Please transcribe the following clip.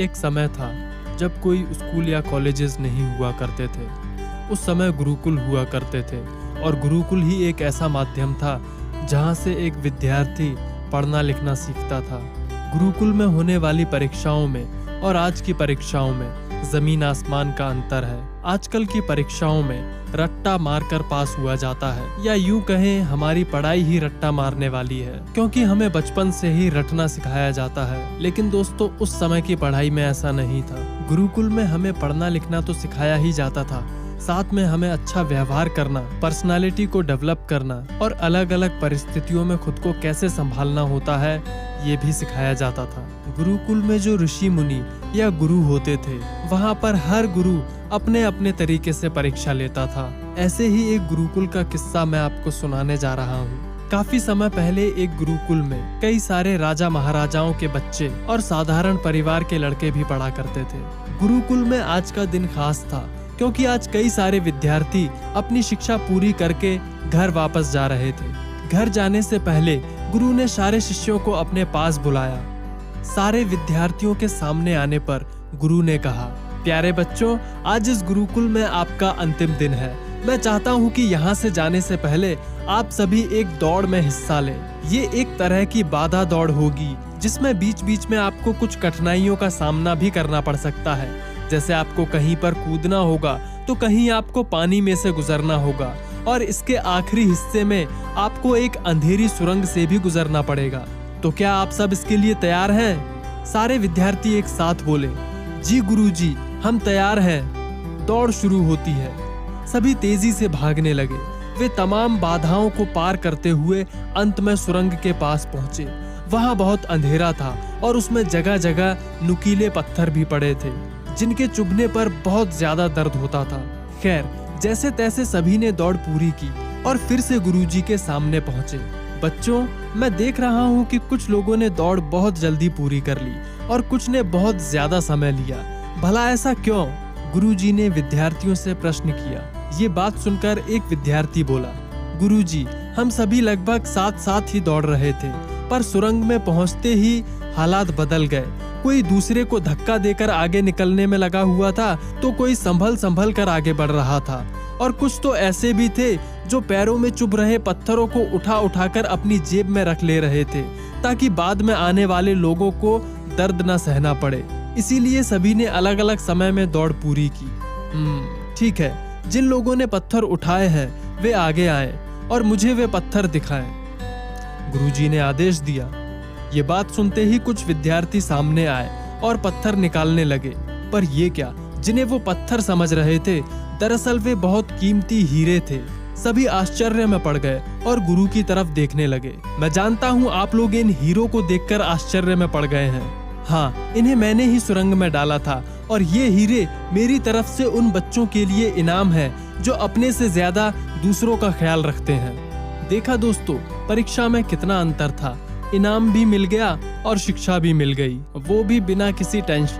एक समय था जब कोई स्कूल या कॉलेजेस नहीं हुआ करते थे। उस समय गुरुकुल हुआ करते थे और गुरुकुल ही एक ऐसा माध्यम था जहाँ से एक विद्यार्थी पढ़ना लिखना सीखता था। गुरुकुल में होने वाली परीक्षाओं में और आज की परीक्षाओं में जमीन आसमान का अंतर है। आजकल की परीक्षाओं में रट्टा मारकर पास हुआ जाता है, या यूं कहें हमारी पढ़ाई ही रट्टा मारने वाली है, क्योंकि हमें बचपन से ही रटना सिखाया जाता है। लेकिन दोस्तों, उस समय की पढ़ाई में ऐसा नहीं था। गुरुकुल में हमें पढ़ना लिखना तो सिखाया ही जाता था, साथ में हमें अच्छा व्यवहार करना, पर्सनालिटी को डेवलप करना और अलग अलग परिस्थितियों में खुद को कैसे संभालना होता है, ये भी सिखाया जाता था। गुरुकुल में जो ऋषि मुनि या गुरु होते थे, वहाँ पर हर गुरु अपने अपने तरीके से परीक्षा लेता था। ऐसे ही एक गुरुकुल का किस्सा मैं आपको सुनाने जा रहा हूँ। काफी समय पहले एक गुरुकुल में कई सारे राजा महाराजाओं के बच्चे और साधारण परिवार के लड़के भी पढ़ा करते थे। गुरुकुल में आज का दिन खास था, क्योंकि आज कई सारे विद्यार्थी अपनी शिक्षा पूरी करके घर वापस जा रहे थे। घर जाने से पहले गुरु ने सारे शिष्यों को अपने पास बुलाया। सारे विद्यार्थियों के सामने आने पर गुरु ने कहा, प्यारे बच्चों, आज इस गुरुकुल में आपका अंतिम दिन है। मैं चाहता हूँ कि यहाँ से जाने से पहले आप सभी एक दौड़ में हिस्सा लें। ये एक तरह की बाधा दौड़ होगी, जिसमें बीच बीच में आपको कुछ कठिनाइयों का सामना भी करना पड़ सकता है। जैसे आपको कहीं पर कूदना होगा तो कहीं आपको पानी में से गुजरना होगा, और इसके आखिरी हिस्से में आपको एक अंधेरी सुरंग से भी गुजरना पड़ेगा। तो क्या आप सब इसके लिए तैयार हैं? सारे विद्यार्थी एक साथ बोले, जी गुरुजी, हम तैयार हैं। दौड़ शुरू होती है। सभी तेजी से भागने लगे। वे तमाम बाधाओं को पार करते हुए अंत में सुरंग के पास पहुंचे। वहां बहुत अंधेरा था और उसमें जगह जगह नुकीले पत्थर भी पड़े थे, जिनके चुभने पर बहुत ज्यादा दर्द होता था। खैर, जैसे तैसे सभी ने दौड़ पूरी की और फिर से गुरुजी के सामने पहुंचे। बच्चों, मैं देख रहा हूँ कि कुछ लोगों ने दौड़ बहुत जल्दी पूरी कर ली और कुछ ने बहुत ज्यादा समय लिया। भला ऐसा क्यों? गुरुजी ने विद्यार्थियों से प्रश्न किया। ये बात सुनकर एक विद्यार्थी बोला, गुरुजी, हम सभी लगभग साथ साथ ही दौड़ रहे थे, पर सुरंग में पहुंचते ही हालात बदल गए। कोई दूसरे को धक्का देकर आगे निकलने में लगा हुआ था, तो कोई संभल कर आगे बढ़ रहा था, और कुछ तो ऐसे भी थे जो पैरों में चुभ रहे पत्थरों को उठाकर अपनी जेब में रख ले रहे थे, ताकि बाद में आने वाले लोगों को दर्द न सहना पड़े। इसीलिए सभी ने अलग अलग समय में दौड़ पूरी की। ठीक है, जिन लोगों ने पत्थर उठाए हैं वे आगे आए और मुझे वे पत्थर दिखाएं। गुरुजी ने आदेश दिया। ये बात सुनते ही कुछ विद्यार्थी सामने आए और पत्थर निकालने लगे। पर ये क्या, जिन्हें वो पत्थर समझ रहे थे, दरअसल वे बहुत कीमती हीरे थे। सभी आश्चर्य में पड़ गए और गुरु की तरफ देखने लगे। मैं जानता हूँ आप लोग इन हीरों को देखकर आश्चर्य में पड़ गए हैं। हाँ, इन्हें मैंने ही सुरंग में डाला था, और ये हीरे मेरी तरफ से उन बच्चों के लिए इनाम है जो अपने से ज्यादा दूसरों का ख्याल रखते हैं। देखा दोस्तों, परीक्षा में कितना अंतर था। इनाम भी मिल गया और शिक्षा भी मिल गई, वो भी बिना किसी टेंशन